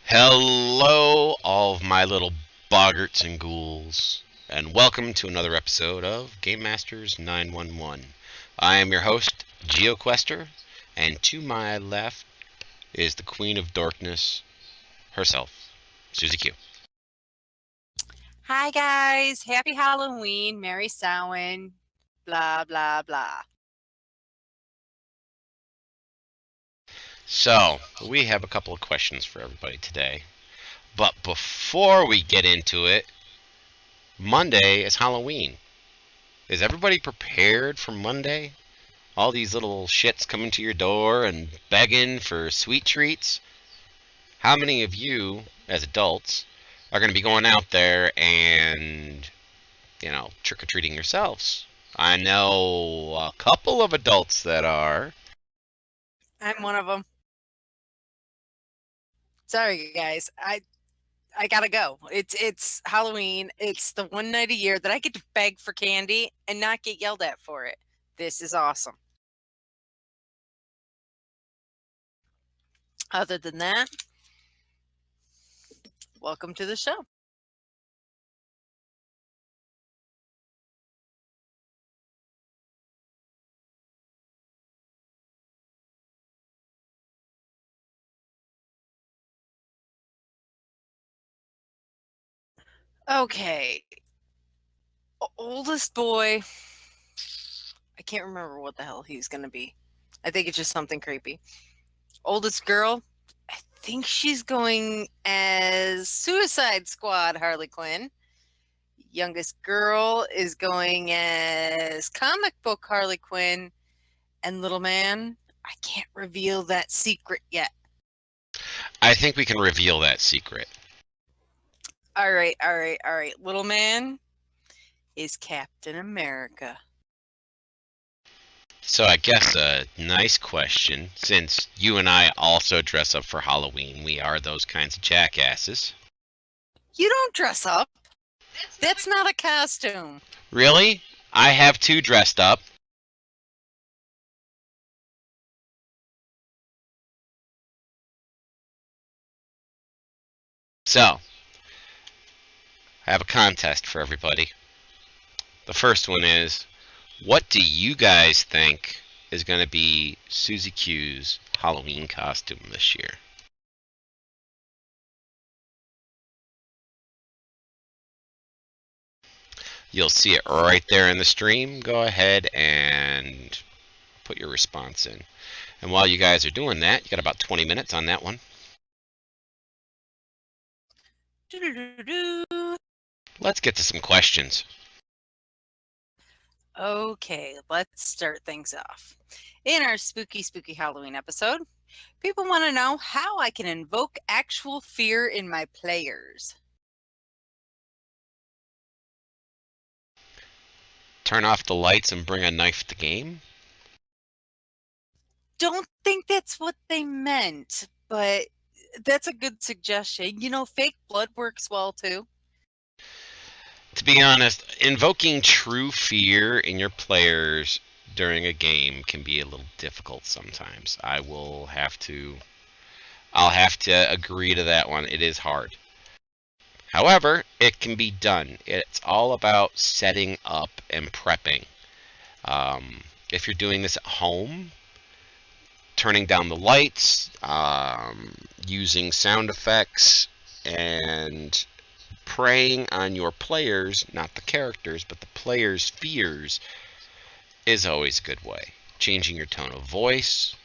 Hello, all of my little boggarts and ghouls, and welcome to another episode of Game Masters 911. I am your host, GeoQuester, and to my left is the Queen of Darkness herself, Susie Q. Hi guys, happy Halloween, Merry Samhain, blah blah blah. So, we have a couple of questions for everybody today. But before we get into it, Monday is Halloween. Is everybody prepared for Monday? All these little shits coming to your door and begging for sweet treats. How many of you, as adults, are going to be going out there and, trick or treating yourselves? I know a couple of adults that are. I'm one of them. Sorry guys, I gotta go. It's Halloween. It's the one night a year that I get to beg for candy and not get yelled at for it. This is awesome. Other than that, welcome to the show. Okay, oldest boy. I can't remember what the hell he's gonna be. I think it's just something creepy. Oldest girl. I think she's going as Suicide Squad Harley Quinn. Youngest girl is going as comic book Harley Quinn. And little man, I can't reveal that secret yet. I think we can reveal that secret. All right. Little man is Captain America. So I guess a nice question, since you and I also dress up for Halloween, we are those kinds of jackasses. You don't dress up. That's not a costume. Really? I have two dressed up. So, I have a contest for everybody. The first one is, what do you guys think is going to be Susie Q's Halloween costume this year? You'll see it right there in the stream. Go ahead and put your response in. And while you guys are doing that, you got about 20 minutes on that one. Let's get to some questions. Okay, let's start things off. In our spooky Halloween episode, people want to know how I can invoke actual fear in my players. Turn off the lights and bring a knife to game? Don't think that's what they meant, but that's a good suggestion. Fake blood works well too. To be honest, invoking true fear in your players during a game can be a little difficult sometimes. I'll have to agree to that one. It is hard. However, it can be done. It's all about setting up and prepping. If you're doing this at home, turning down the lights, using sound effects, and preying on your players, not the characters, but the players' fears, is always a good way. Changing your tone of voice.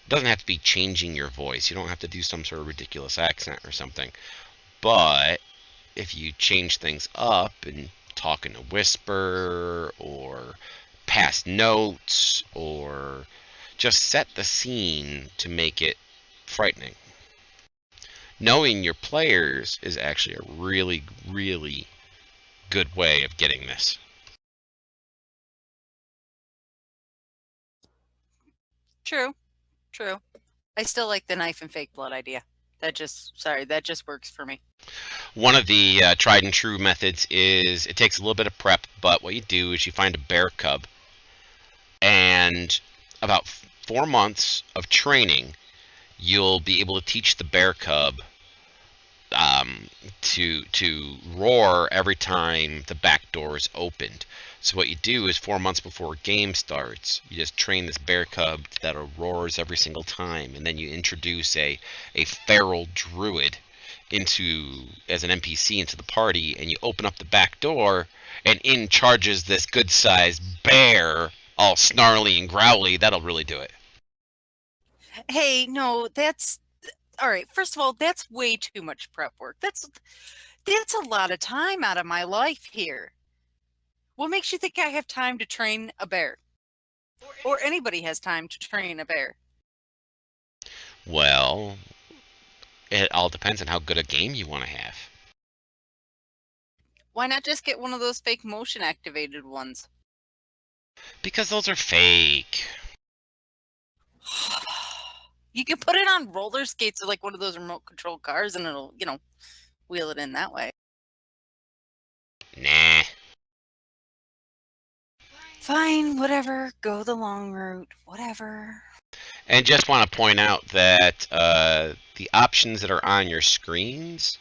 It doesn't have to be changing your voice. You don't have to do some sort of ridiculous accent or something. But if you change things up and talk in a whisper or pass notes or just set the scene to make it frightening. Knowing your players is actually a really, really good way of getting this. True. I still like the knife and fake blood idea. That just works for me. One of the tried and true methods is it takes a little bit of prep, but what you do is you find a bear cub, and about 4 months of training, you'll be able to teach the bear cub to roar every time the back door is opened. So what you do is 4 months before a game starts, you just train this bear cub that roars every single time, and then you introduce a feral druid into as an NPC into the party, and you open up the back door, and in charges this good-sized bear, all snarly and growly. That'll really do it. Hey, no, that's all right. First of all, that's way too much prep work. That's a lot of time out of my life here. What makes you think I have time to train a bear? Or anybody has time to train a bear? Well, it all depends on how good a game you want to have. Why not just get one of those fake motion activated ones? Because those are fake. You can put it on roller skates or like one of those remote control cars and it'll, wheel it in that way. Nah. Fine, whatever. Go the long route. Whatever. And just want to point out that the options that are on your screens,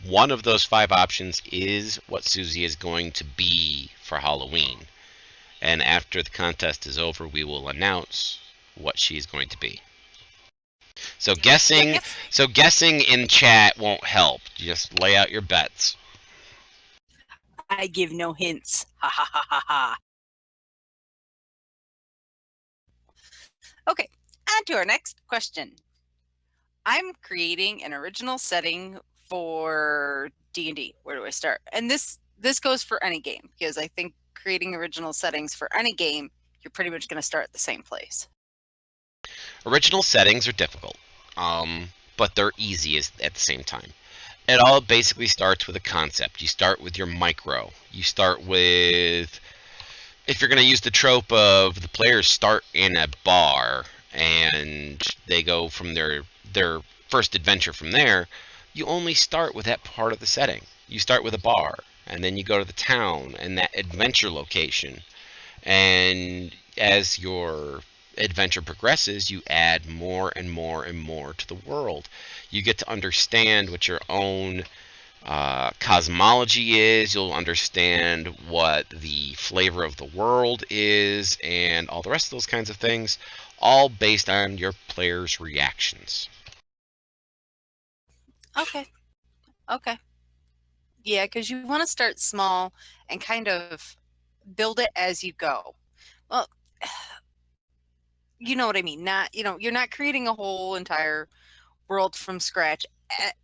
one of those 5 options is what Susie is going to be for Halloween. And after the contest is over, we will announce what she's going to be. So guessing in chat won't help. Just lay out your bets. I give no hints. Ha ha ha ha ha. Okay, on to our next question. I'm creating an original setting for D&D. Where do I start? And this goes for any game, because I think creating original settings for any game, you're pretty much going to start at the same place. Original settings are difficult, but they're easy at the same time. It all basically starts with a concept. You start with your micro. You start with, if you're going to use the trope of the players start in a bar and they go from their first adventure from there, you only start with that part of the setting. You start with a bar, and then you go to the town and that adventure location. And as your adventure progresses, you add more and more and more to the world. You get to understand what your own cosmology is. You'll understand what the flavor of the world is, and all the rest of those kinds of things, all based on your players' reactions. Okay. Yeah, because you want to start small and kind of build it as you go. Well, you know what I mean. You're not creating a whole entire world from scratch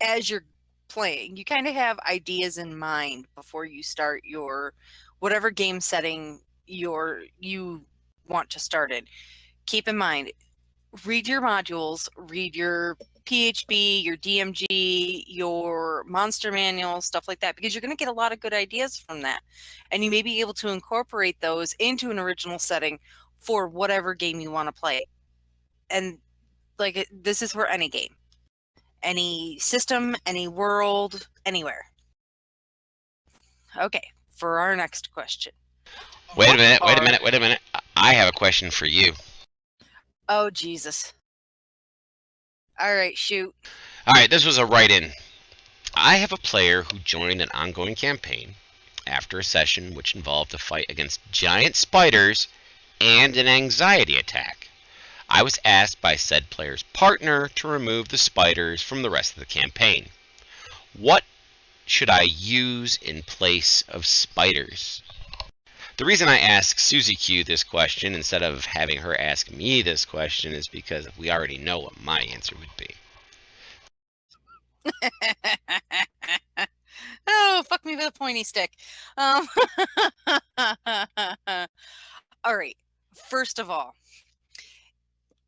as you're playing. You kind of have ideas in mind before you start your whatever game setting you want to start in. Keep in mind, read your modules, read your PHB, your DMG, your monster manual, stuff like that, because you're going to get a lot of good ideas from that. And you may be able to incorporate those into an original setting for whatever game you want to play. And this is for any game, any system, any world, anywhere. Okay, for our next question. Wait a minute. I have a question for you. Oh, Jesus. All right, shoot. All right, this was a write-in. I have a player who joined an ongoing campaign after a session which involved a fight against giant spiders and an anxiety attack. I was asked by said player's partner to remove the spiders from the rest of the campaign. What should I use in place of spiders? The reason I ask Susie Q this question instead of having her ask me this question is because we already know what my answer would be. Oh, fuck me with a pointy stick. All right. First of all,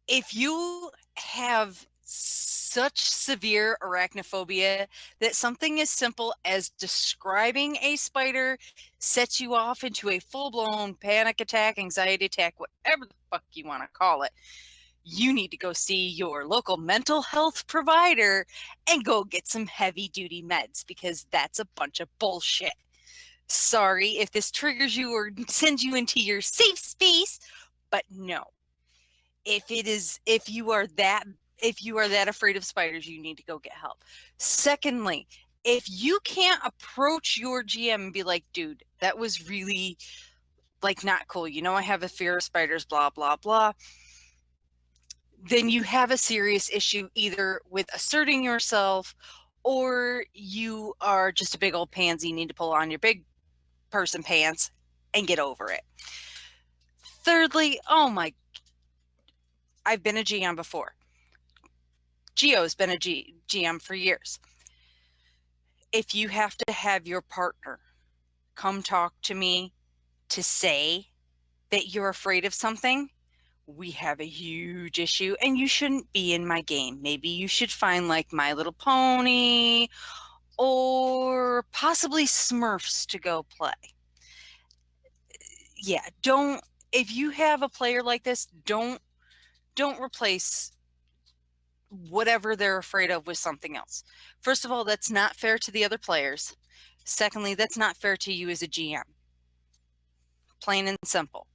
if you have such severe arachnophobia that something as simple as describing a spider sets you off into a full-blown panic attack, anxiety attack, whatever the fuck you want to call it, you need to go see your local mental health provider and go get some heavy-duty meds, because that's a bunch of bullshit. Sorry if this triggers you or sends you into your safe space, but no. If you are that if you are that afraid of spiders, you need to go get help. Secondly, if you can't approach your GM and be like, dude, that was really like not cool. You know, I have a fear of spiders, blah, blah, blah. Then you have a serious issue either with asserting yourself or you are just a big old pansy, you need to pull on your big person pants and get over it. Thirdly, I've been a GM before. Gio's been a GM for years. If you have to have your partner come talk to me to say that you're afraid of something, we have a huge issue and you shouldn't be in my game. Maybe you should find like My Little Pony or possibly Smurfs to go play. Yeah, if you have a player like this, don't replace whatever they're afraid of with something else. First of all, that's not fair to the other players. Secondly, that's not fair to you as a GM. Plain and simple.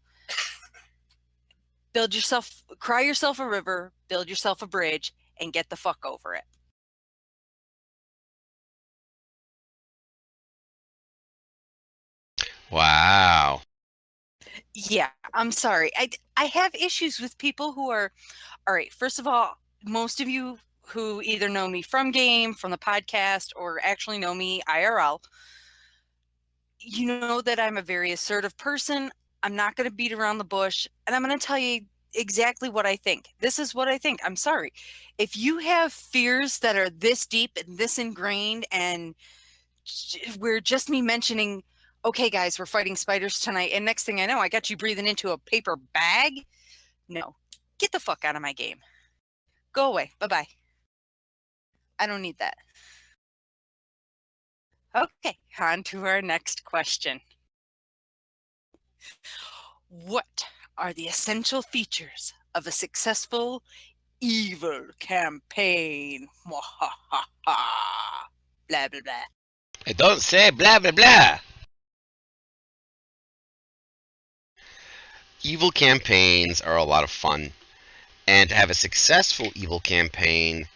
Cry yourself a river, build yourself a bridge, and get the fuck over it. Wow. Yeah, I'm sorry. I have issues with people who are, all right, first of all, most of you who either know me from game, from the podcast, or actually know me IRL, you know that I'm a very assertive person. I'm not going to beat around the bush, and I'm going to tell you exactly what I think. This is what I think. I'm sorry. If you have fears that are this deep and this ingrained, and we're just me mentioning, okay, guys, we're fighting spiders tonight, and next thing I know, I got you breathing into a paper bag. No, get the fuck out of my game. Go away. Bye-bye. I don't need that. Okay, on to our next question. What are the essential features of a successful evil campaign? Blah, blah, blah. I don't say blah, blah, blah. Evil campaigns are a lot of fun. And to have a successful evil campaign,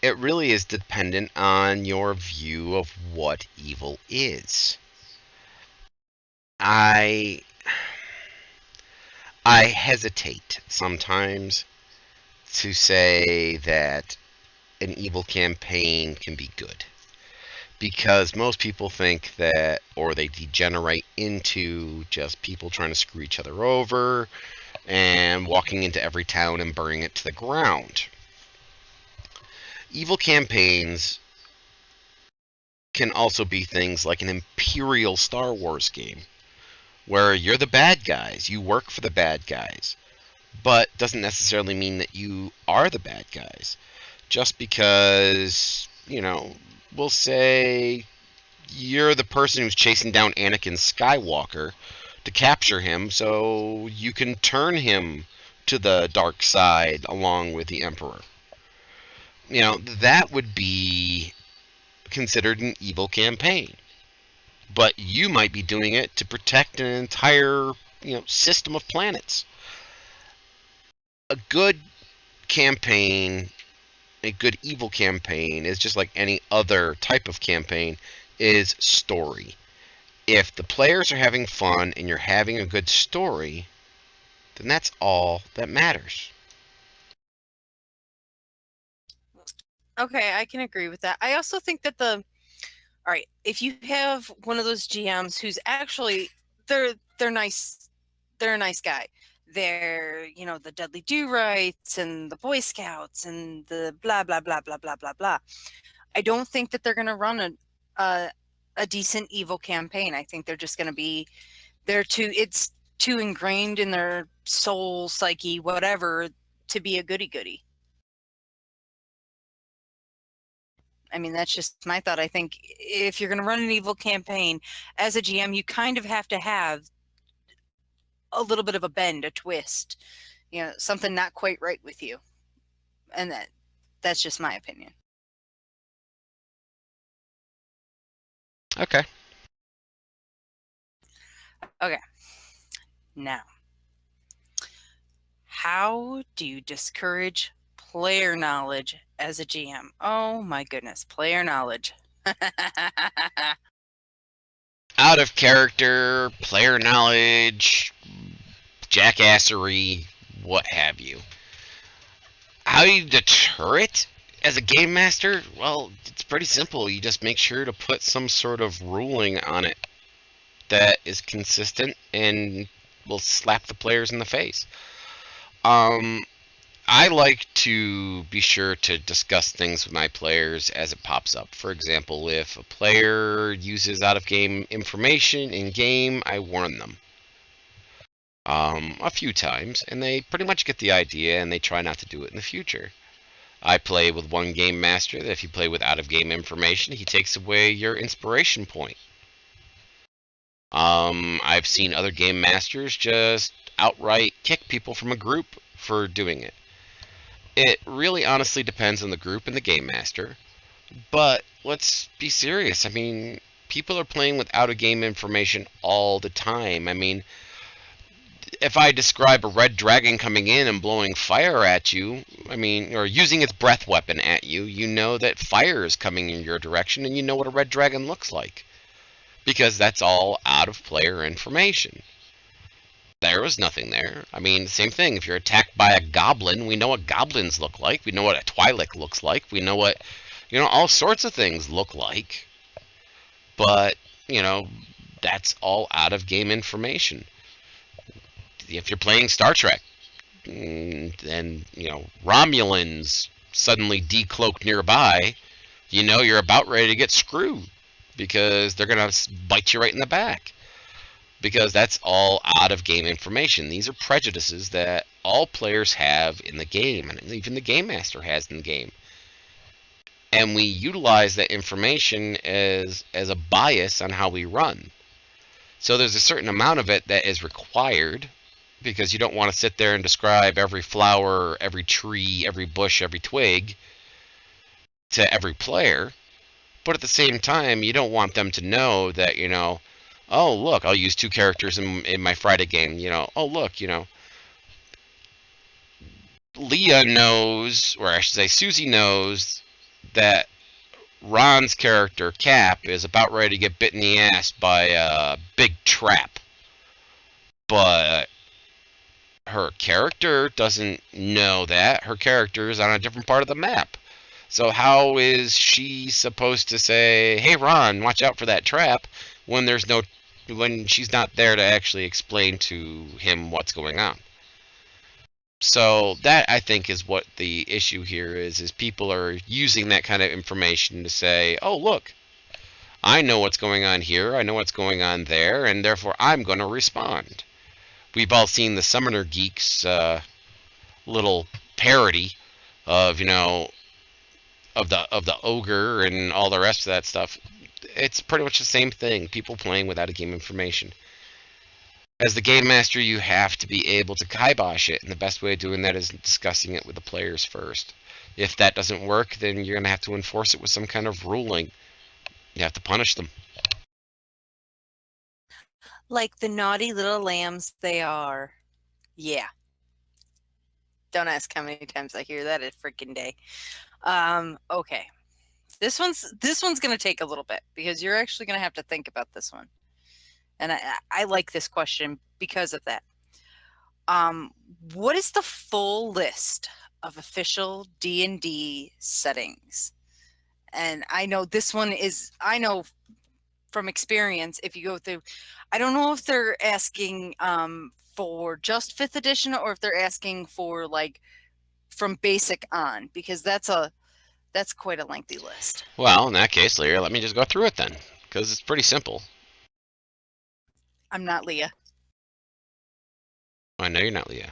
it really is dependent on your view of what evil is. I hesitate sometimes to say that an evil campaign can be good, because most people think that, or they degenerate into just people trying to screw each other over and walking into every town and burning it to the ground. Evil campaigns can also be things like an Imperial Star Wars game, where you're the bad guys, you work for the bad guys, but doesn't necessarily mean that you are the bad guys. Just because, we'll say you're the person who's chasing down Anakin Skywalker to capture him so you can turn him to the dark side along with the Emperor. That would be considered an evil campaign. But you might be doing it to protect an entire, system of planets. A good campaign, a good evil campaign, is just like any other type of campaign, is story. If the players are having fun and you're having a good story, then that's all that matters. Okay, I can agree with that. I also think that all right, if you have one of those GMs who's actually they're nice, they're a nice guy. They're, the Dudley Do Rights and the Boy Scouts and the blah blah blah blah blah blah blah. I don't think that they're going to run a decent evil campaign. I think they're just going to be it's too ingrained in their soul, psyche, whatever, to be a goody goody. I mean, that's just my thought. I think if you're going to run an evil campaign as a GM, you kind of have to have a little bit of a bend, a twist, something not quite right with you. And that's just my opinion. Okay. Okay. Now, how do you discourage player knowledge as a GM. Oh my goodness, player knowledge. Out of character, player knowledge, jackassery, what have you. How do you deter it as a game master? Well, it's pretty simple. You just make sure to put some sort of ruling on it that is consistent and will slap the players in the face. Um, I like to be sure to discuss things with my players as it pops up. For example, if a player uses out of game information in game, I warn them a few times, and they pretty much get the idea and they try not to do it in the future. I play with one game master that if you play with out of game information, he takes away your inspiration point. I've seen other game masters just outright kick people from a group for doing it. It really honestly depends on the group and the game master. But let's be serious. I mean, people are playing with out of game information all the time. I mean, if I describe a red dragon coming in and blowing fire at you, I mean, or using its breath weapon at you, you know that fire is coming in your direction and you know what a red dragon looks like. Because that's all out of player information. There was nothing there. I mean, same thing. If you're attacked by a goblin, we know what goblins look like. We know what a Twi'lek looks like. We know what, all sorts of things look like. But, that's all out of game information. If you're playing Star Trek, and, Romulans suddenly decloak nearby, you're about ready to get screwed because they're going to bite you right in the back. Because that's all out of game information. These are prejudices that all players have in the game, and even the game master has in the game. And we utilize that information as a bias on how we run. So there's a certain amount of it that is required, because you don't want to sit there and describe every flower, every tree, every bush, every twig to every player. But at the same time, you don't want them to know that, oh, look, I'll use two characters in my Friday game. Oh, look, Leah knows, or I should say Susie knows, that Ron's character, Cap, is about ready to get bit in the ass by a big trap. But her character doesn't know that. Her character is on a different part of the map. So how is she supposed to say, hey, Ron, watch out for that trap, when she's not there to actually explain to him what's going on? So that, I think, is what the issue here is people are using that kind of information to say, oh, look, I know what's going on here, I know what's going on there, and therefore I'm going to respond. We've all seen the Summoner Geeks little parody of, of the ogre and all the rest of that stuff. It's pretty much the same thing. People playing without a game information. As the game master, you have to be able to kibosh it, and the best way of doing that is discussing it with the players first. If that doesn't work, then you're going to have to enforce it with some kind of ruling. You have to punish them. Like the naughty little lambs they are. Yeah. Don't ask how many times I hear that a freaking day. Okay. This one's going to take a little bit because you're actually going to have to think about this one. And I like this question because of that. What is the full list of official D&D settings? And I know this one is, I know from experience, if you go through, I don't know if they're asking for just 5th edition or if they're asking for like from basic on, because that's quite a lengthy list. Well, in that case, Leah, let me just go through it then, because it's pretty simple. I'm not Leah. I know you're not Leah.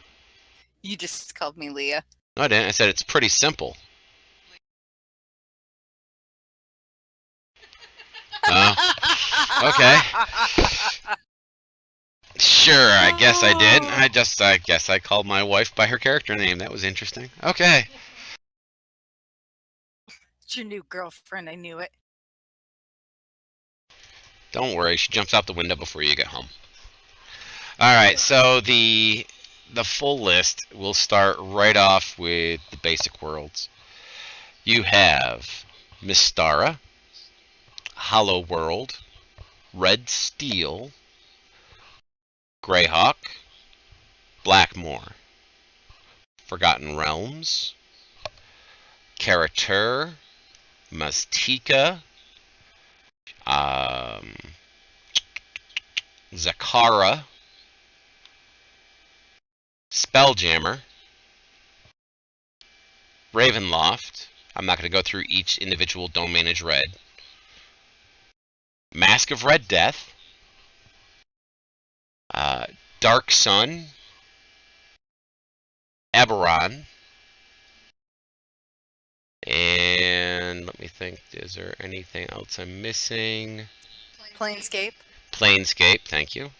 You just called me Leah. No, I didn't. I said it's pretty simple. Okay. Sure, I guess I did. I guess I called my wife by her character name. That was interesting. Okay. It's your new girlfriend. I knew it. Don't worry, she jumps out the window before you get home. Alright, so the the full list, we'll start right off with the basic worlds. You have Mystara, Hollow World, Red Steel, Greyhawk, Blackmoor, Forgotten Realms, Karatur, Maztica, um, Zakara, Spelljammer, Ravenloft. I'm not going to go through each individual domain as red. Mask of Red Death, Dark Sun, Eberron, and let me think, is there anything else I'm missing? Planescape. Planescape, thank you.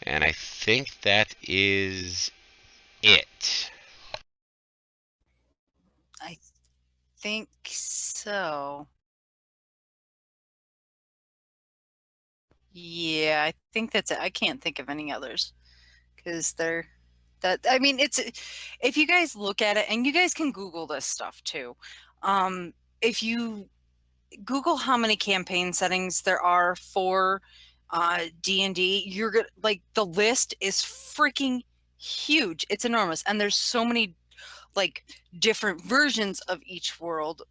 And I think that is it. I think so. Yeah, I think that's it. I can't think of any others because they're that. I mean, it's if you guys look at it, and you guys can Google this stuff too. If you Google how many campaign settings there are for D&D, you're gonna like the list is freaking huge. It's enormous, and there's so many like different versions of each world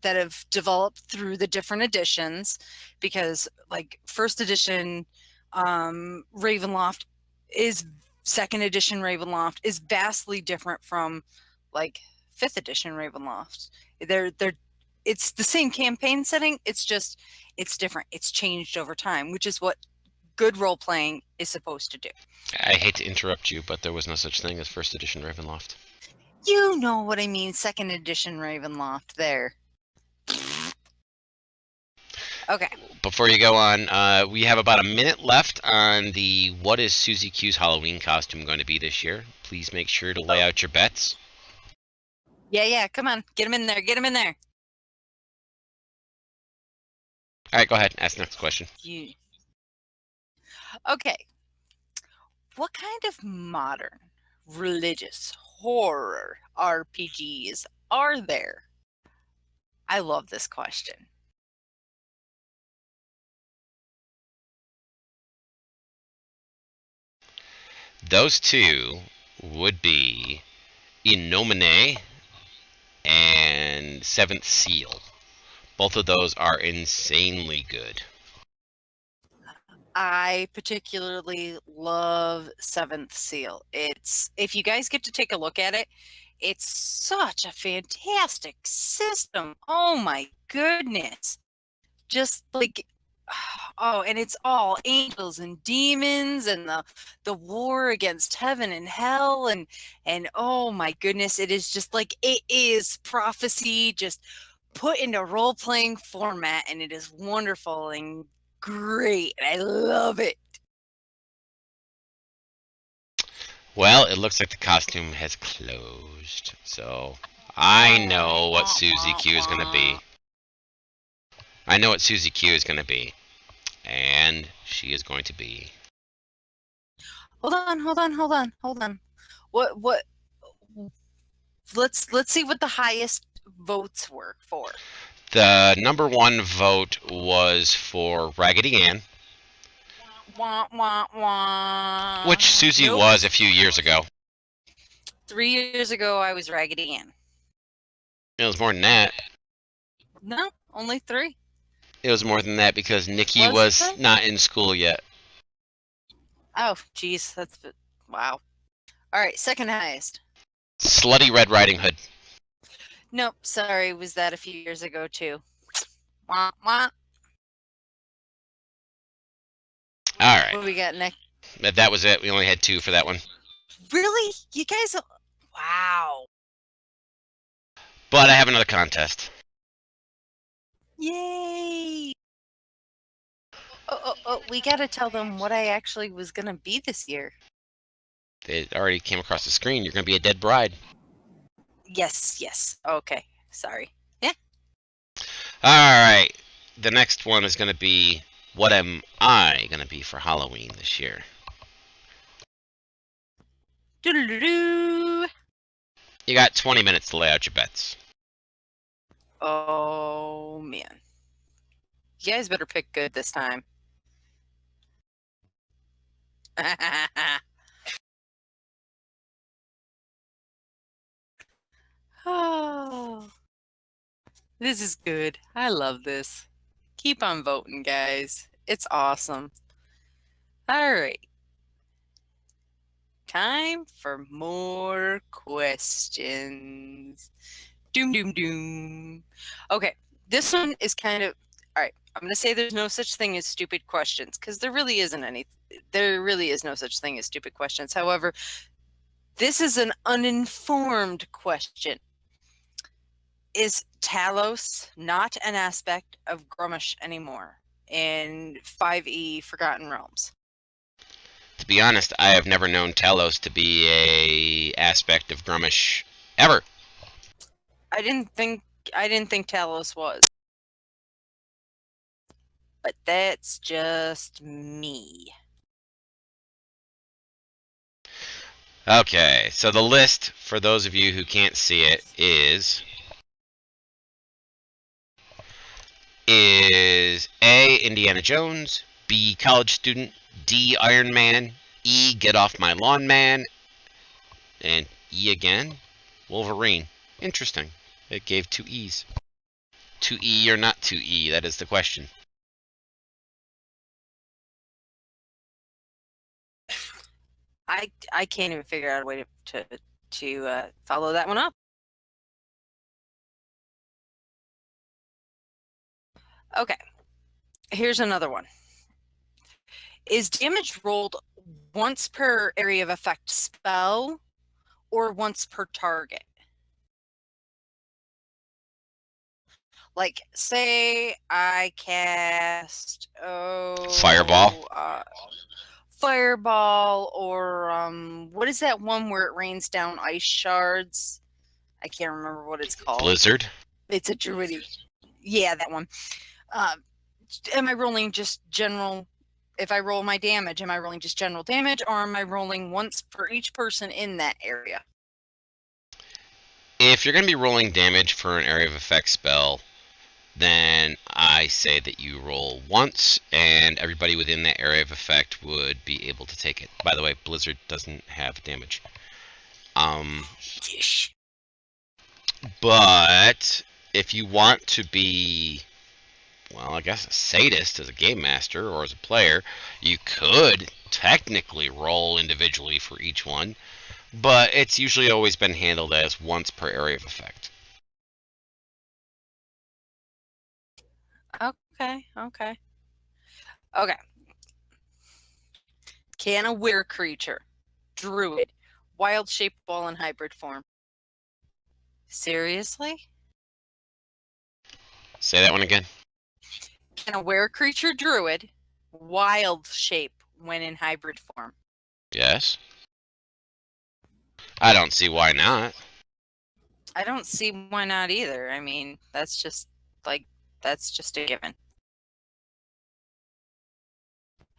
that have developed through the different editions, because like first edition Ravenloft is second edition Ravenloft is vastly different from like fifth edition Ravenloft. They're it's the same campaign setting, it's just it's different, it's changed over time, which is what good role playing is supposed to do. I hate to interrupt you, but there was no such thing as first edition Ravenloft. You know what I mean, second edition Ravenloft there. Okay. Before you go on, we have about a minute left on the what is Susie Q's Halloween costume going to be this year. Please make sure to lay out your bets. Yeah, come on. Get him in there. Get him in there. All right, go ahead. Ask the next question. Okay. What kind of modern, religious, horror RPGs are there? I love this question. Those two would be Innomine and Seventh Seal. Both of those are insanely good. I particularly love Seventh Seal. It's if you guys get to take a look at it, it's such a fantastic system. Oh my goodness. Just like oh, and it's all angels and demons and the war against heaven and hell and oh my goodness, it is just like it is prophecy just put into role-playing format, and it is wonderful and great. I love it. Well, it looks like the costume has closed, so I know what Susie Q is going to be. I know what Susie Q is going to be, and she is going to be. Hold on. What? Let's see what the highest votes were for. The number one vote was for Raggedy Ann, Wah, wah, wah. which Susie was a few years ago. 3 years ago, I was Raggedy Ann. It was more than that. No, only 3. It was more than that because Nikki was not in school yet. Oh, geez, that's wow. All right, second highest. Slutty Red Riding Hood. Nope, sorry, was that a few years ago too. Wah, wah. All right. What do we got next? That was it. We only had 2 for that one. Really? You guys? Wow. But I have another contest. Yay! Oh, we gotta tell them what I actually was gonna be this year. It already came across the screen. You're going to be a dead bride. Yes. Okay, sorry. Yeah. All right. The next one is going to be, what am I going to be for Halloween this year? Doo-doo-doo-doo. You got 20 minutes to lay out your bets. Oh, man. You guys better pick good this time. Oh, this is good. I love this. Keep on voting, guys. It's awesome. All right. Time for more questions. Doom, doom, doom. Okay, this one is kind of all right. I'm going to say there's no such thing as stupid questions because there really isn't any. There really is no such thing as stupid questions. However, this is an uninformed question. Is Talos not an aspect of Grummash anymore in 5e Forgotten Realms? To be honest, I have never known Talos to be a aspect of Grummash ever. I didn't think Talos was. But that's just me. Okay, so the list, for those of you who can't see it, is A, Indiana Jones, B, college student, D, Iron Man, E, get off my lawn man, and E again, Wolverine. Interesting. It gave 2 E's. 2E or not 2E, that is the question. I can't even figure out a way to follow that one up. Okay, here's another one. Is damage rolled once per area of effect spell or once per target? Like, say I cast Fireball. Fireball, or what is that one where it rains down ice shards? I can't remember what it's called. Blizzard. It's a druidy. Yeah, that one. Am I rolling just general? If I roll my damage, am I rolling just general damage, or am I rolling once for each person in that area? If you're going to be rolling damage for an area of effect spell, then I say that you roll once, and everybody within that area of effect would be able to take it. By the way, Blizzard doesn't have damage. But if you want to be, well, I guess a sadist as a game master or as a player, you could technically roll individually for each one, but it's usually always been handled as once per area of effect. Okay. Can a were creature, druid, wild shape ball in hybrid form? Seriously? Say that one again. Can a were creature, druid, wild shape when in hybrid form? Yes. I don't see why not. I don't see why not either. I mean, that's just a given.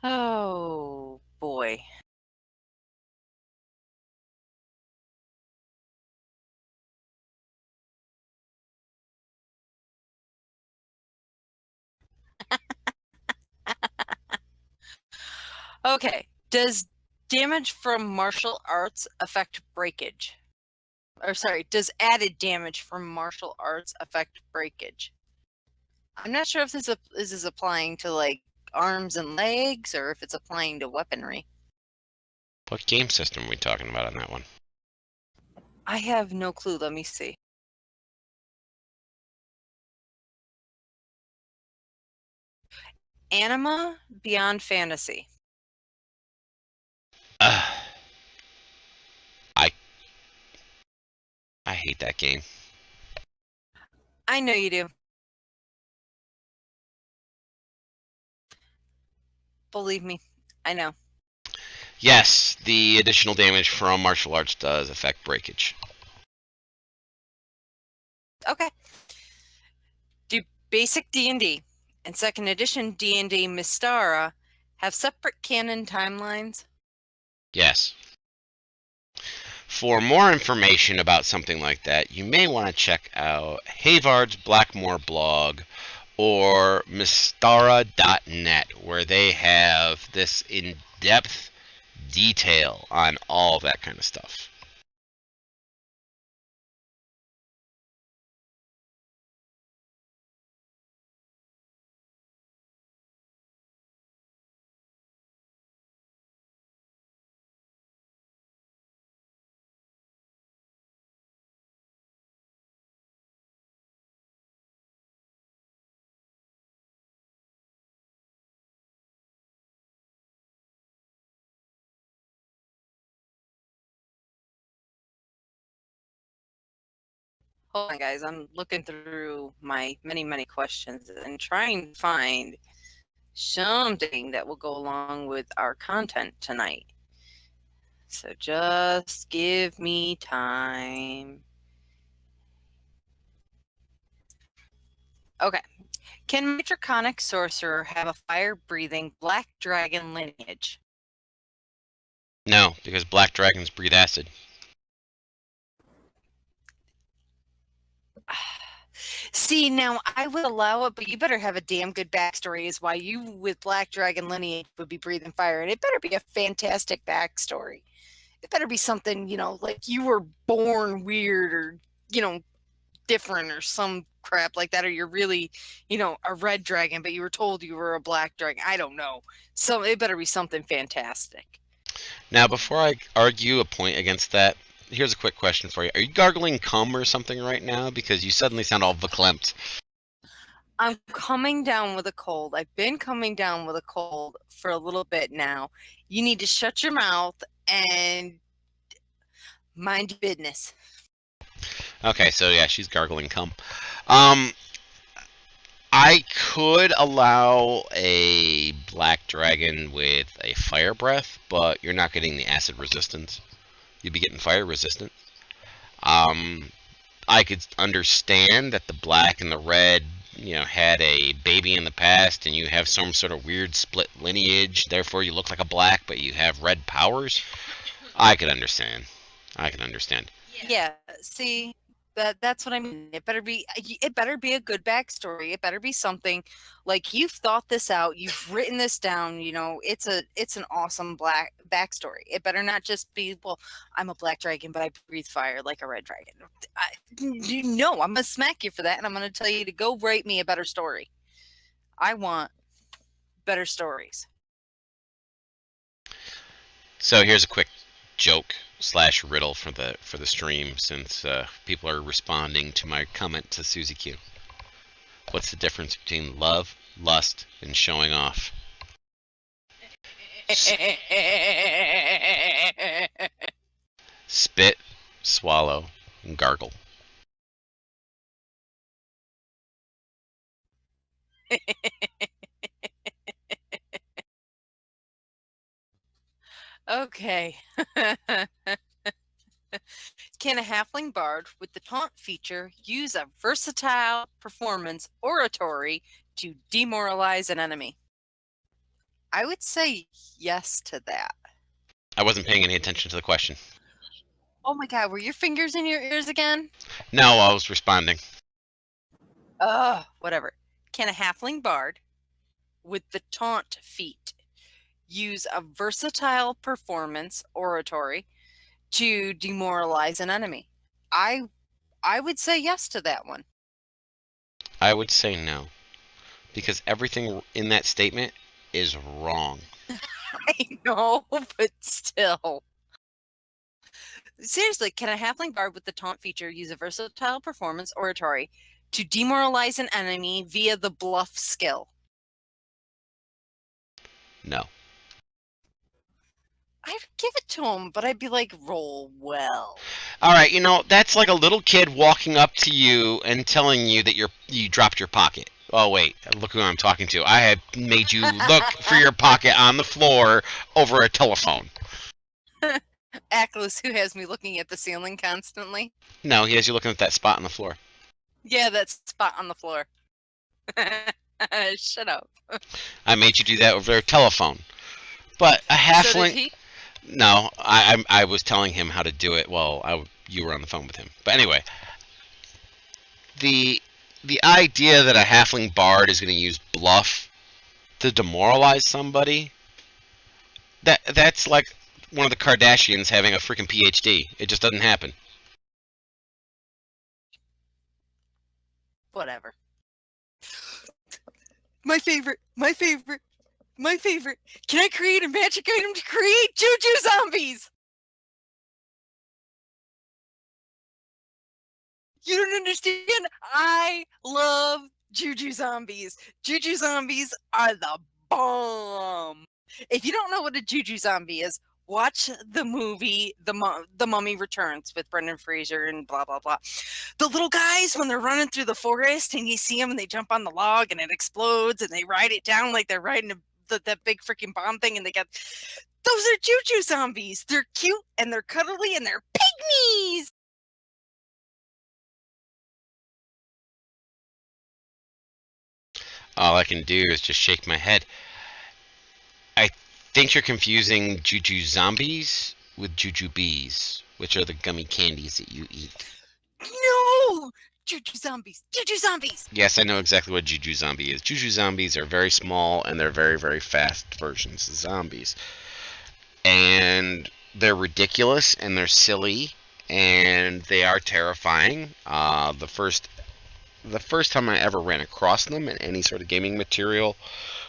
Oh boy. Okay. Does damage from martial arts affect breakage? Or sorry, does added damage from martial arts affect breakage? I'm not sure if this is applying to like arms and legs or if it's applying to weaponry. What game system are we talking about on that one? I have no clue. Let me see. Anima Beyond Fantasy. I hate that game. I know you do. Believe me, I know. Yes, the additional damage from martial arts does affect breakage. Okay. Do basic D&D and second edition D&D Mystara have separate canon timelines? Yes. For more information about something like that, you may want to check out Havard's Blackmore blog or Mystara.net, where they have this in-depth detail on all that kind of stuff. Hold on, guys. I'm looking through my many questions and trying to find something that will go along with our content tonight. So just give me time. Okay. Can my draconic sorcerer have a fire-breathing black dragon lineage? No, because black dragons breathe acid. See, now I would allow it, but you better have a damn good backstory as why you with black dragon lineage would be breathing fire, and it better be a fantastic backstory. It better be something, like you were born weird or, different or some crap like that, or you're really, a red dragon, but you were told you were a black dragon. I don't know. So it better be something fantastic. Now, before I argue a point against that, here's a quick question for you. Are you gargling cum or something right now? Because you suddenly sound all verklempt. I'm coming down with a cold. I've been coming down with a cold for a little bit now. You need to shut your mouth and mind your business. Okay, so yeah, she's gargling cum. I could allow a black dragon with a fire breath, but you're not getting the acid resistance. You'd be getting fire resistant. I could understand that the black and the red, had a baby in the past, and you have some sort of weird split lineage. Therefore, you look like a black, but you have red powers. I could understand. Yeah. See, that's what I mean. It better be a good backstory. It better be something like you've thought this out, you've written this down, it's an awesome black backstory. It better not just be, well, I'm a black dragon, but I breathe fire like a red dragon. I'm gonna smack you for that, and I'm gonna tell you to go write me a better story. I want better stories. So here's a quick joke / riddle for the stream, since people are responding to my comment to Susie Q. What's the difference between love, lust, and showing off? Spit, swallow, and gargle. Okay. Can a halfling bard with the taunt feature use a versatile performance oratory to demoralize an enemy? I would say yes to that. I wasn't paying any attention to the question. Oh my god, were your fingers in your ears again? No, I was responding. Whatever. Can a halfling bard with the taunt feat use a versatile performance oratory to demoralize an enemy? I would say yes to that one. I would say no, because everything in that statement is wrong. I know, but still. Seriously, can a halfling bard with the taunt feature use a versatile performance oratory to demoralize an enemy via the bluff skill? No. I'd give it to him, but I'd be like, roll well. All right, that's like a little kid walking up to you and telling you that you dropped your pocket. Oh wait, look who I'm talking to. I had made you look for your pocket on the floor over a telephone. Ackles, who has me looking at the ceiling constantly. No, he has you looking at that spot on the floor. Yeah, that spot on the floor. Shut up. I made you do that over a telephone. But a halfling... So did he? No, I was telling him how to do it while you were on the phone with him. But anyway, the the idea that a halfling bard is going to use bluff to demoralize somebody, that's like one of the Kardashians having a freaking PhD. It just doesn't happen. Whatever. My favorite. My favorite. My favorite. Can I create a magic item to create Juju zombies? You don't understand. I love Juju zombies. Juju zombies are the bomb. If you don't know what a Juju zombie is, watch the movie The Mummy Returns with Brendan Fraser and blah blah blah. The little guys when they're running through the forest and you see them and they jump on the log and it explodes and they ride it down like they're riding that big freaking bomb thing and they got those are Juju zombies. They're cute and they're cuddly and they're pygmies. All I can do is just shake my head. I think you're confusing Juju zombies with Juju bees, which are the gummy candies that you eat. No! Juju zombies! Juju zombies! Yes, I know exactly what Juju zombie is. Juju zombies are very small and they're very, very fast versions of zombies. And they're ridiculous and they're silly and they are terrifying. The first time I ever ran across them in any sort of gaming material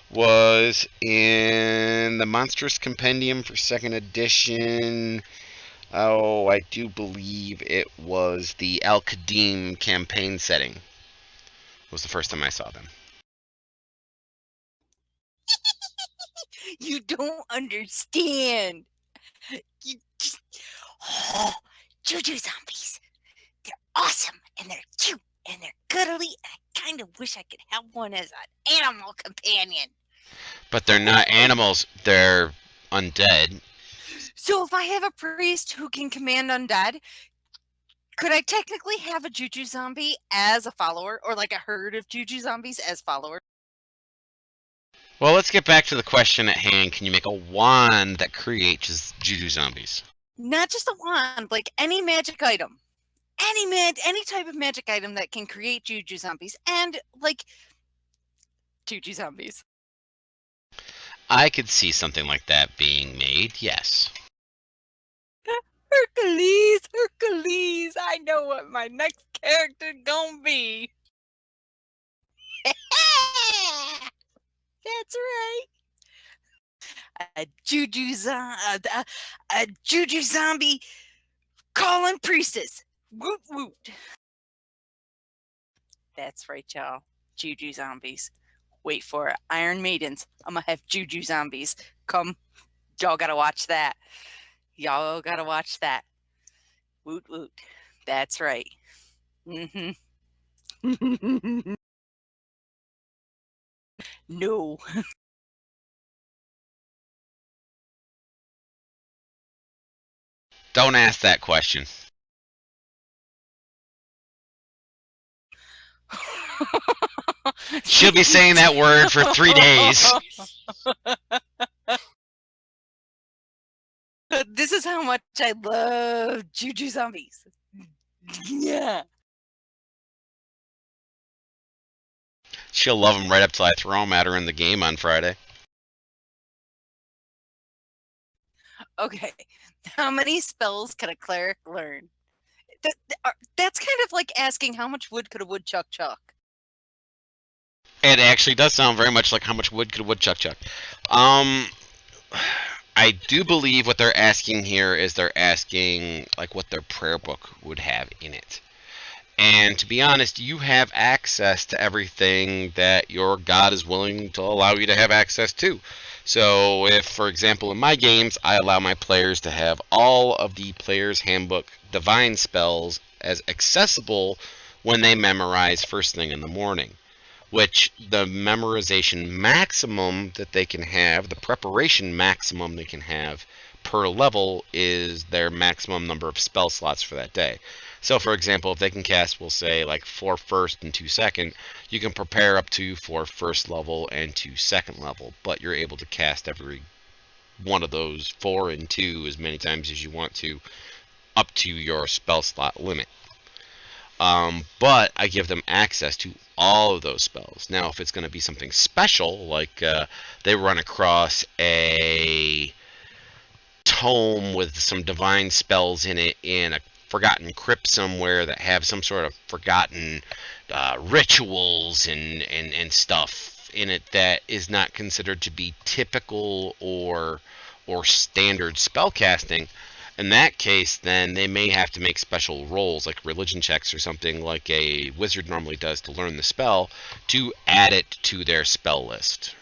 was in the Monstrous Compendium for second edition. Oh, I do believe it was the Al Qadim campaign setting. Was the first time I saw them. You don't understand. You just... Oh, Juju zombies. They're awesome and they're cute and they're cuddly. And I kind of wish I could have one as an animal companion. But they're not animals, they're undead. So if I have a priest who can command undead, could I technically have a Juju zombie as a follower or like a herd of Juju zombies as followers? Well, let's get back to the question at hand. Can you make a wand that creates Juju zombies? Not just a wand, like any magic item. Any type of magic item that can create Juju zombies and like Juju zombies. I could see something like that being made, yes. Hercules, I know what my next character gonna be. That's right. A Juju zombie calling priestess. Woot woot. That's right, y'all. Juju zombies. Wait for it. Iron Maidens. I'm gonna have Juju zombies. Come. Y'all gotta watch that. Y'all gotta watch that. Woot woot. That's right. Mm-hmm. No. Don't ask that question. She'll be saying that word for 3 days. This is how much I love Juju zombies. Yeah. She'll love them right up till I throw them at her in the game on Friday. Okay. How many spells can a cleric learn? That's kind of like asking how much wood could a woodchuck chuck. It actually does sound very much like how much wood could a woodchuck chuck. I do believe what they're asking here is they're asking like what their prayer book would have in it. And to be honest, you have access to everything that your God is willing to allow you to have access to. So if, for example, in my games, I allow my players to have all of the player's handbook divine spells as accessible when they memorize first thing in the morning, which the memorization maximum that they can have, the preparation maximum they can have per level is their maximum number of spell slots for that day. So, for example, if they can cast, we'll say, like 4 first and 2 second, you can prepare up to 4 first level and 2 second level, but you're able to cast every one of those 4 and 2 as many times as you want to, up to your spell slot limit. But I give them access to all of those spells. Now, if it's going to be something special, like they run across a tome with some divine spells in it in a forgotten crypt somewhere that have some sort of forgotten rituals and stuff in it that is not considered to be typical or standard spell casting. In that case, then they may have to make special rolls, like religion checks or something, like a wizard normally does to learn the spell, to add it to their spell list.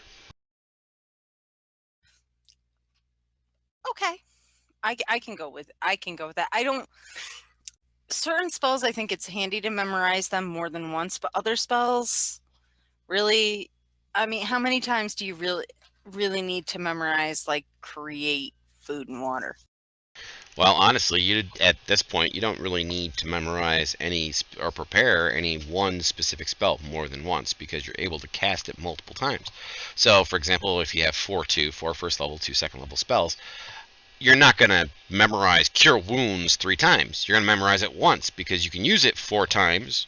Okay, I can go with that. I don't certain spells. I think it's handy to memorize them more than once, but other spells, really, I mean, how many times do you really need to memorize like create food and water? Well, honestly, at this point you don't really need to memorize or prepare any one specific spell more than once because you're able to cast it multiple times. So, for example, if you have 4 first level, 2 second level spells, you're not going to memorize Cure Wounds 3 times. You're going to memorize it once because you can use it 4 times,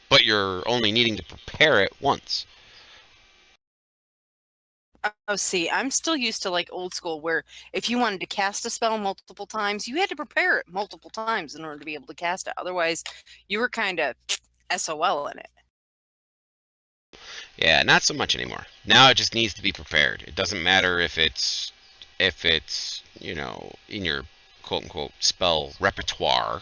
but you're only needing to prepare it once. Oh, see, I'm still used to like old school where if you wanted to cast a spell multiple times, you had to prepare it multiple times in order to be able to cast it. Otherwise, you were kind of SOL in it. Yeah, not so much anymore. Now it just needs to be prepared. It doesn't matter if it's in your quote unquote spell repertoire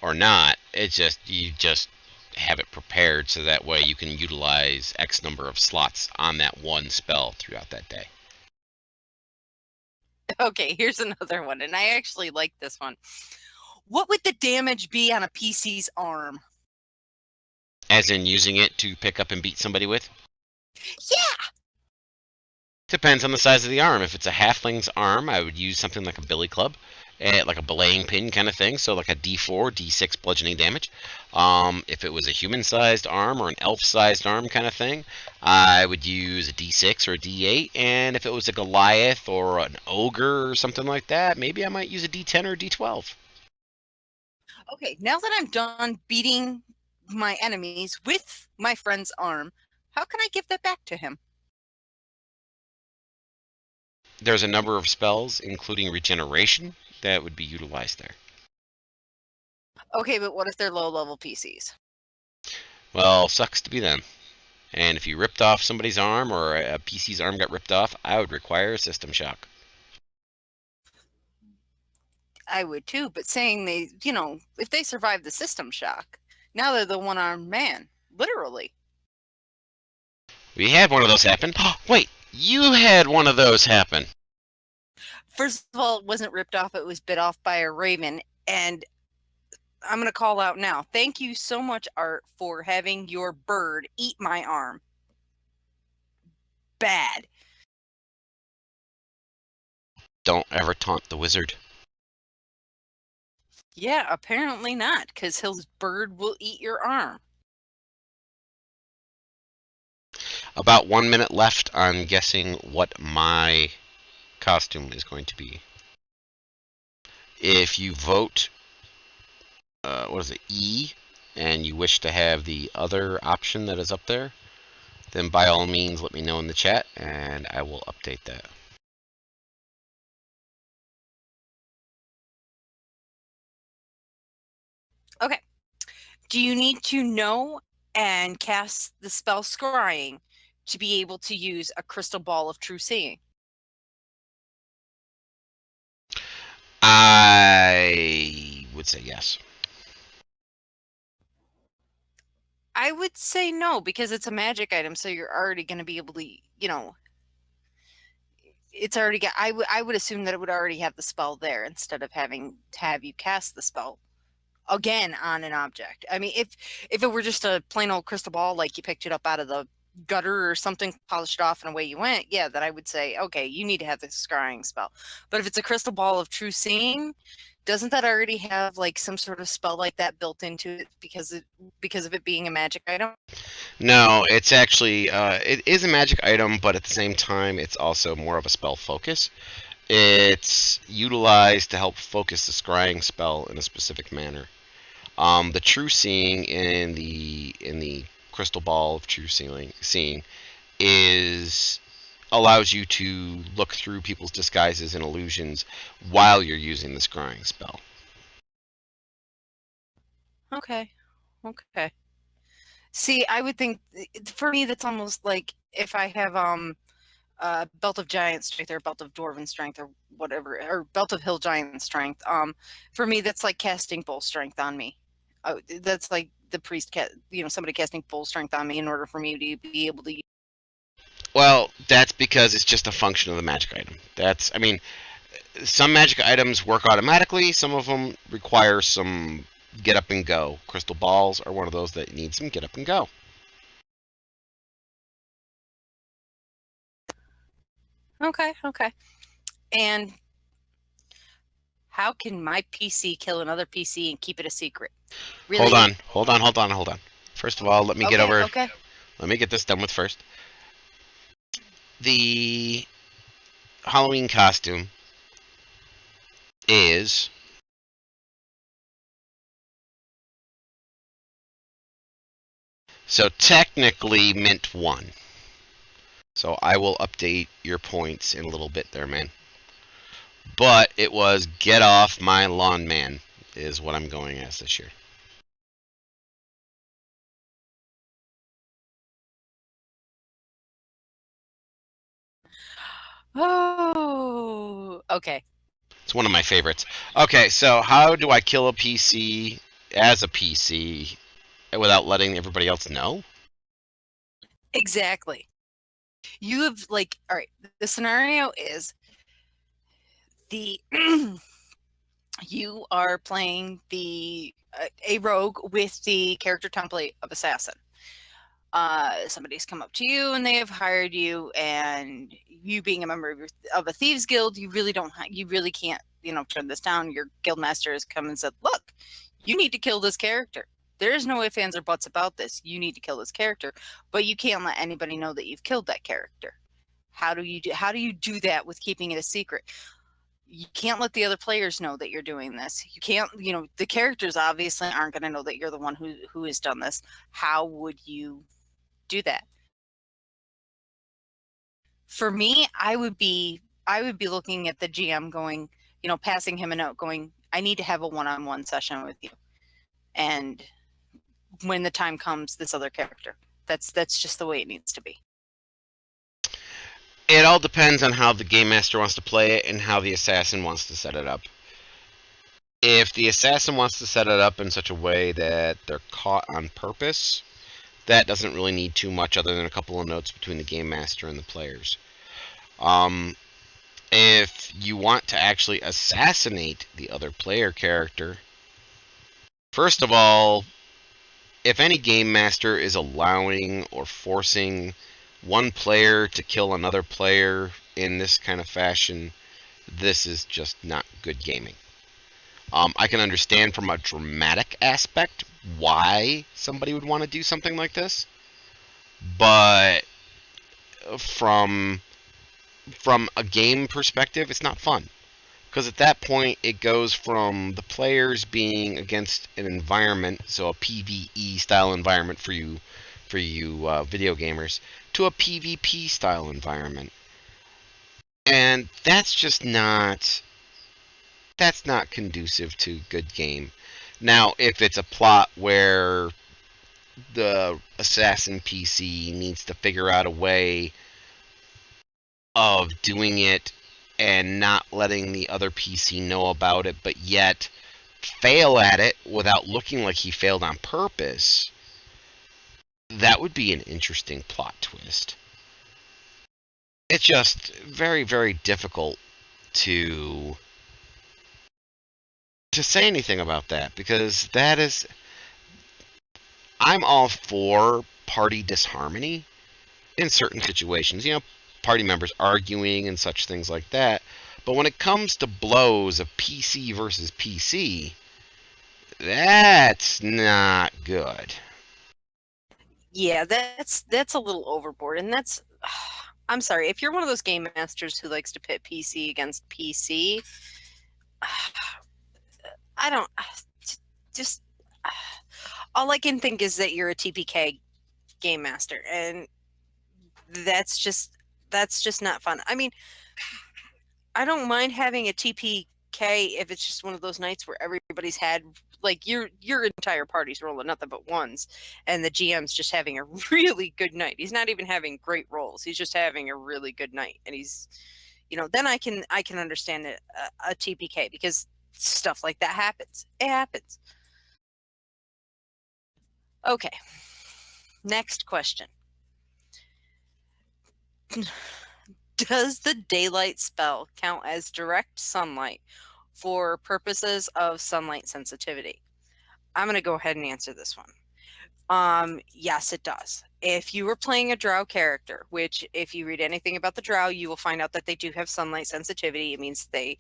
or not. It's just you just have it prepared so that way you can utilize X number of slots on that one spell throughout that day. Okay, here's another one, and I actually like this one. What would the damage be on a PC's arm? As in using it to pick up and beat somebody with? Yeah! Depends on the size of the arm. If it's a halfling's arm, I would use something like a billy club, like a belaying pin kind of thing, so like a D4, D6 bludgeoning damage. If it was a human-sized arm or an elf-sized arm kind of thing, I would use a D6 or a D8, and if it was a Goliath or an ogre or something like that, maybe I might use a D10 or a D12. Okay, now that I'm done beating my enemies with my friend's arm, how can I give that back to him? There's a number of spells, including regeneration, that would be utilized there. Okay, but what if they're low-level PCs? Well, sucks to be them. And if you ripped off somebody's arm or a PC's arm got ripped off, I would require a system shock. I would too, but saying if they survive the system shock, now they're the one-armed man, literally. We had one of those happen. Wait, you had one of those happen. First of all, it wasn't ripped off, it was bit off by a raven, and I'm going to call out now. Thank you so much, Art, for having your bird eat my arm. Bad. Don't ever taunt the wizard. Yeah, apparently not, because his bird will eat your arm. About 1 minute left on guessing what my costume is going to be. If you vote, E, and you wish to have the other option that is up there, then by all means let me know in the chat and I will update that. Okay. Do you need to know and cast the spell Scrying to be able to use a crystal ball of true seeing? I would say yes. I would say no, because it's a magic item, so you're already going to be able to, it's already got. I would assume that it would already have the spell there instead of having to have you cast the spell again on an object. I mean, if it were just a plain old crystal ball, like you picked it up out of the gutter or something, polished off and away you went, yeah, then I would say, okay, you need to have the scrying spell. But if it's a crystal ball of true seeing, doesn't that already have like some sort of spell like that built into it because of it being a magic item? No, it's actually it is a magic item, but at the same time, it's also more of a spell focus. It's utilized to help focus the scrying spell in a specific manner. The true seeing in the crystal ball of true seeing is allows you to look through people's disguises and illusions while you're using the scrying spell. Okay. Okay. See, I would think for me that's almost like if I have belt of giant strength or belt of dwarven strength or whatever, or belt of hill giant strength. For me that's like casting full strength on me. That's like the priest somebody casting full strength on me in order for me to be able to use. Well, that's because it's just a function of the magic item. I mean, some magic items work automatically. Some of them require some get up and go. Crystal balls are one of those that need some get up and go. Okay, okay. And how can my PC kill another PC and keep it a secret? Really? Hold on. First of all, let me get Okay, over. okay. Let me get this done with first. The Halloween costume is so technically mint 1. So I will update your points in a little bit there, man. But it was get off my lawn, man, is what I'm going as this year. Oh, okay. It's one of my favorites. Okay, so how do I kill a PC as a PC without letting everybody else know? Exactly. You have like, all right, the scenario is the you are playing the a rogue with the character template of assassin. Somebody's come up to you and they have hired you, and you being a member of a thieves guild, you really can't turn this down. Your guild master has come and said, look, you need to kill this character. There's no ifs, ands, or buts about this. You need to kill this character, but you can't let anybody know that you've killed that character. How do you do that with keeping it a secret? You can't let the other players know that you're doing this. You can't, the characters obviously aren't going to know that you're the one who has done this. How would you do that? For me, I would be looking at the GM going, passing him a note going, I need to have a one-on-one session with you. And when the time comes, this other character. That's just the way it needs to be. It all depends on how the game master wants to play it and how the assassin wants to set it up. If the assassin wants to set it up in such a way that they're caught on purpose, that doesn't really need too much other than a couple of notes between the game master and the players. If you want to actually assassinate the other player character, first of all, if any game master is allowing or forcing one player to kill another player in this kind of fashion, this is just not good gaming. I can understand from a dramatic aspect why somebody would want to do something like this, but from a game perspective, it's not fun. Because at that point, it goes from the players being against an environment, so a PvE style environment for you video gamers, to a PvP style environment, and that's not conducive to good game. Now, if it's a plot where the assassin PC needs to figure out a way of doing it and not letting the other PC know about it, but yet fail at it without looking like he failed on purpose, that would be an interesting plot twist. It's just very, very difficult to say anything about that because I'm all for party disharmony in certain situations. Party members arguing and such things like that. But when it comes to blows of PC versus PC, that's not good. Yeah, that's a little overboard, and that's I'm sorry, if you're one of those game masters who likes to pit PC against PC, I don't just all I can think is that you're a TPK game master, and that's just not fun. I mean, I don't mind having a TPK if it's just one of those nights where everybody's had like your entire party's rolling nothing but ones, and the GM's just having a really good night. He's not even having great rolls. He's just having a really good night, and he's, then I can understand a TPK, because stuff like that happens. It happens. Okay. Next question. Does the daylight spell count as direct sunlight for purposes of sunlight sensitivity? I'm going to go ahead and answer this one. Yes, it does. If you were playing a drow character, which if you read anything about the drow, you will find out that they do have sunlight sensitivity. It means the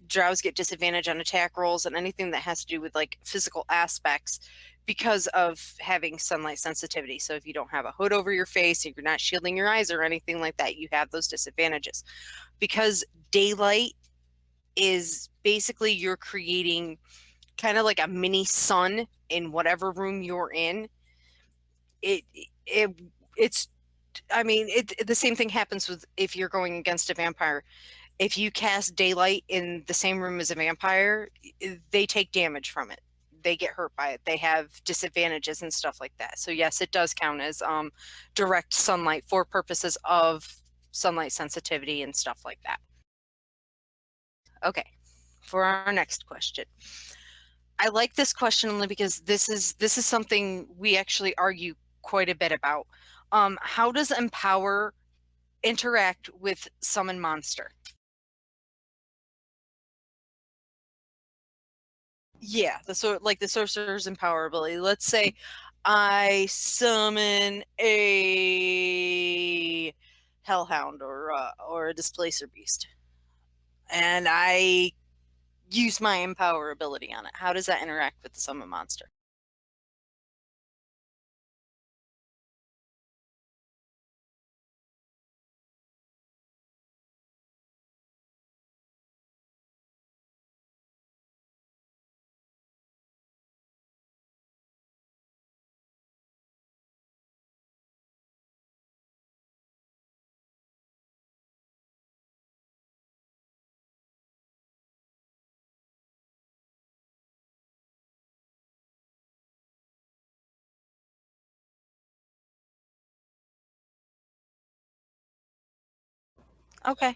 drows get disadvantage on attack rolls and anything that has to do with like physical aspects because of having sunlight sensitivity. So if you don't have a hood over your face, if you're not shielding your eyes or anything like that, you have those disadvantages. Because daylight is basically you're creating kind of like a mini sun in whatever room you're in. It's I mean, the same thing happens with if you're going against a vampire. If you cast daylight in the same room as a vampire, they take damage from it. They get hurt by it. They have disadvantages and stuff like that. So yes, it does count as direct sunlight for purposes of sunlight sensitivity and stuff like that. Okay, for our next question. I like this question only because this is something we actually argue quite a bit about. How does Empower interact with Summon Monster? Yeah, the Sorcerer's Empower ability. Let's say I summon a Hellhound or a Displacer Beast, and I use my Empower ability on it. How does that interact with the Summon Monster? Okay.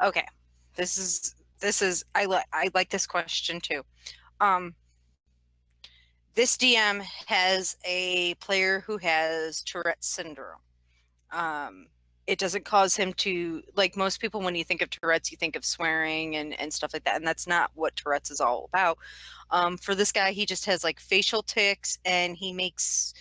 Okay. This is I like this question too. This DM has a player who has Tourette's syndrome. It doesn't cause him to, like most people, when you think of Tourette's, you think of swearing and stuff like that, and that's not what Tourette's is all about. For this guy, he just has like facial tics, and he makes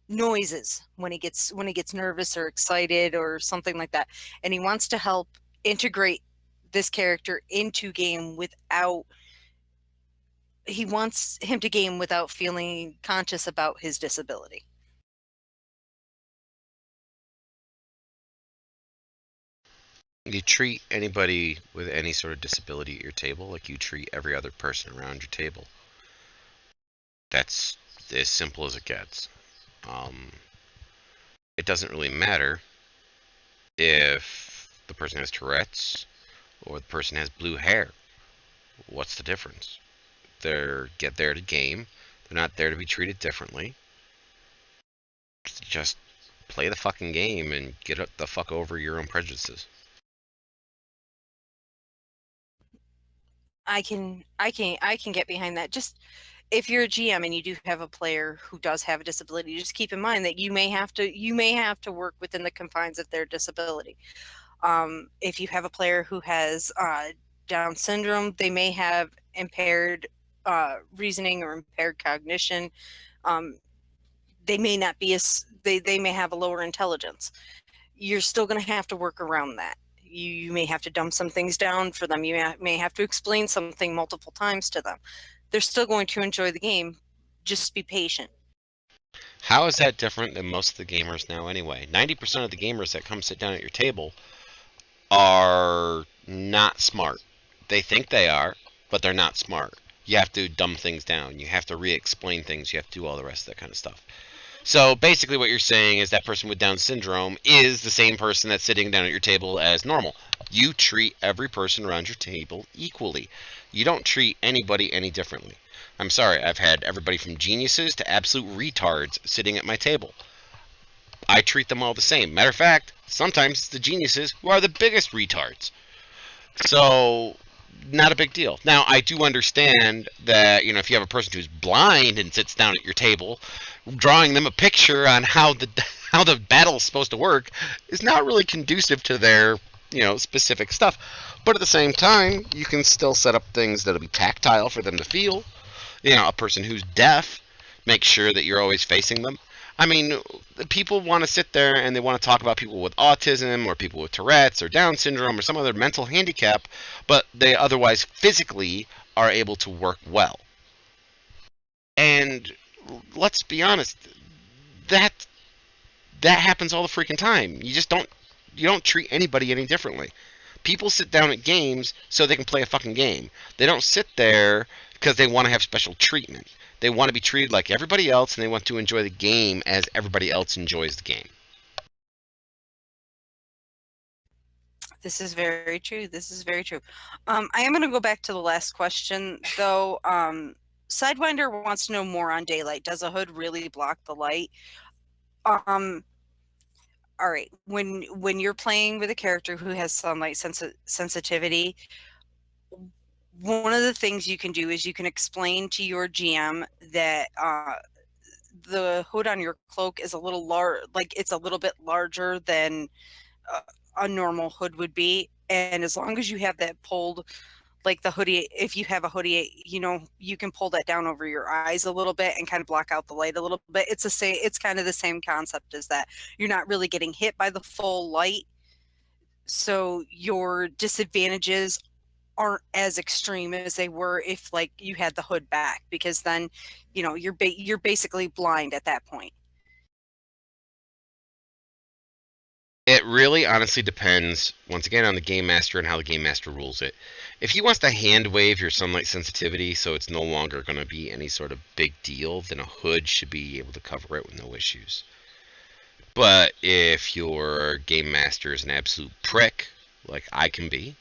noises when he gets nervous or excited or something like that, and he wants to help integrate this character into game without he wants him to game without feeling conscious about his disability. You treat anybody with any sort of disability at your table like you treat every other person around your table. That's as simple as it gets. It doesn't really matter if the person has Tourette's or the person has blue hair. What's the difference? They're get there to game. They're not there to be treated differently. Just play the fucking game and get the fuck over your own prejudices. I can get behind that. Just if you're a GM and you do have a player who does have a disability, just keep in mind that you may have to work within the confines of their disability. If you have a player who has Down syndrome, they may have impaired reasoning or impaired cognition. They may not be they may have a lower intelligence. You're still going to have to work around that. you may have to dumb some things down for them. You may have to explain something multiple times to them. They're still going to enjoy the game. Just be patient. How is that different than most of the gamers now anyway? 90% of the gamers that come sit down at your table are not smart. They think they are, but they're not smart. You have to dumb things down. You have to re-explain things. You have to do all the rest of that kind of stuff. So basically what you're saying is that person with Down syndrome is the same person that's sitting down at your table as normal. You treat every person around your table equally. You don't treat anybody any differently. I'm sorry, I've had everybody from geniuses to absolute retards sitting at my table. I treat them all the same. Matter of fact, sometimes it's the geniuses who are the biggest retards. So, not a big deal. Now, I do understand that, if you have a person who's blind and sits down at your table, drawing them a picture on how the how the battle's supposed to work is not really conducive to their, specific stuff. But at the same time, you can still set up things that'll be tactile for them to feel. A person who's deaf, make sure that you're always facing them. I mean, people want to sit there and they want to talk about people with autism or people with Tourette's or Down syndrome or some other mental handicap, but they otherwise physically are able to work well. And let's be honest, that that happens all the freaking time. You don't treat anybody any differently. People sit down at games so they can play a fucking game. They don't sit there because they want to have special treatment. They want to be treated like everybody else, and they want to enjoy the game as everybody else enjoys the game. This is very true. This is very true. I am going to go back to the last question, though. Sidewinder wants to know more on daylight. Does a hood really block the light? All right. When you're playing with a character who has sunlight sensitivity, one of the things you can do is you can explain to your GM that the hood on your cloak is a little like it's a little bit larger than a normal hood would be, and as long as you have that pulled, like the hoodie, if you have a hoodie, you can pull that down over your eyes a little bit and kind of block out the light a little bit. It's kind of the same concept as that. You're not really getting hit by the full light, so your disadvantages aren't as extreme as they were if like you had the hood back, because then you're basically blind at that point. It really honestly depends, once again, on the game master and how the game master rules it. If he wants to hand wave your sunlight sensitivity so it's no longer going to be any sort of big deal, then a hood should be able to cover it with no issues. But if your game master is an absolute prick, like I can be,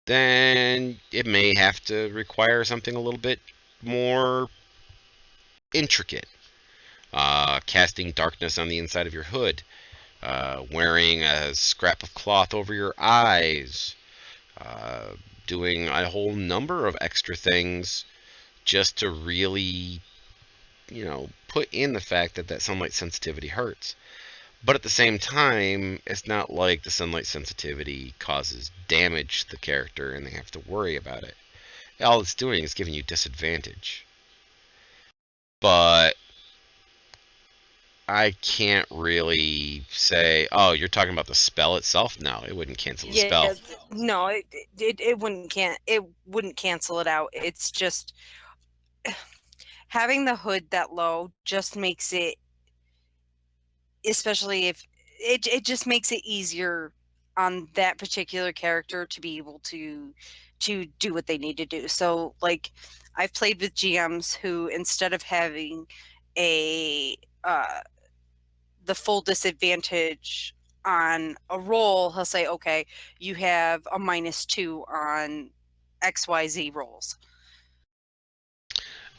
then it may have to require something a little bit more intricate. Casting darkness on the inside of your hood, wearing a scrap of cloth over your eyes, doing a whole number of extra things just to really, put in the fact that sunlight sensitivity hurts. But at the same time, it's not like the sunlight sensitivity causes damage to the character and they have to worry about it. All it's doing is giving you disadvantage. But I can't really say, oh, you're talking about the spell itself? No, it wouldn't cancel the spell. No, it wouldn't cancel it out. It's just having the hood that low just makes it, especially if it just makes it easier on that particular character to be able to do what they need to do. So like I've played with GMs who, instead of having a the full disadvantage on a roll, he'll say, okay, you have a -2 on XYZ rolls.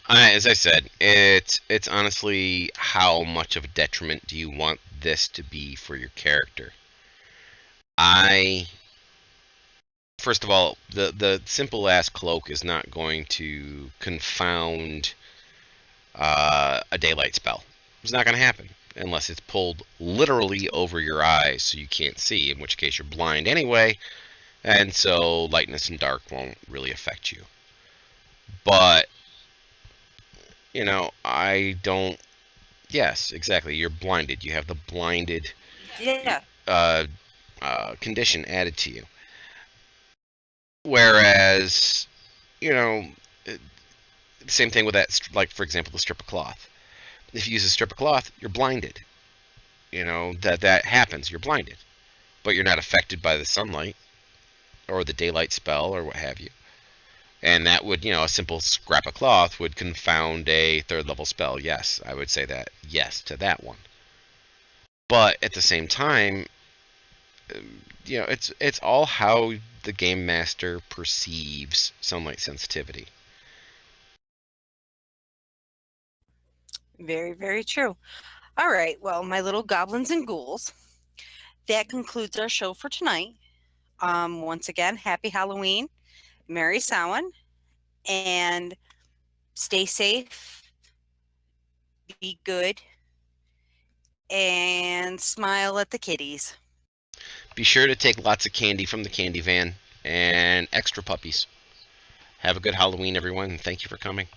As I said, it's honestly how much of a detriment do you want this to be for your character. First of all, the simple ass cloak is not going to confound a daylight spell. It's not going to happen unless it's pulled literally over your eyes so you can't see, in which case you're blind anyway, and so lightness and dark won't really affect you. But I don't. Yes, exactly. You're blinded. You have the blinded. Yeah. condition added to you. Whereas, you know, same thing with that, like for example, the strip of cloth. If you use a strip of cloth, you're blinded. You know that happens. You're blinded, but you're not affected by the sunlight or the daylight spell or what have you. And that would, a simple scrap of cloth would confound a third level spell. Yes, I would say that. Yes to that one. But at the same time, it's all how the game master perceives sunlight sensitivity. Very, very true. All right. Well, my little goblins and ghouls, that concludes our show for tonight. Once again, happy Halloween, Merry Samhain, and stay safe, be good, and smile at the kitties. Be sure to take lots of candy from the candy van and extra puppies. Have a good Halloween, everyone, and thank you for coming.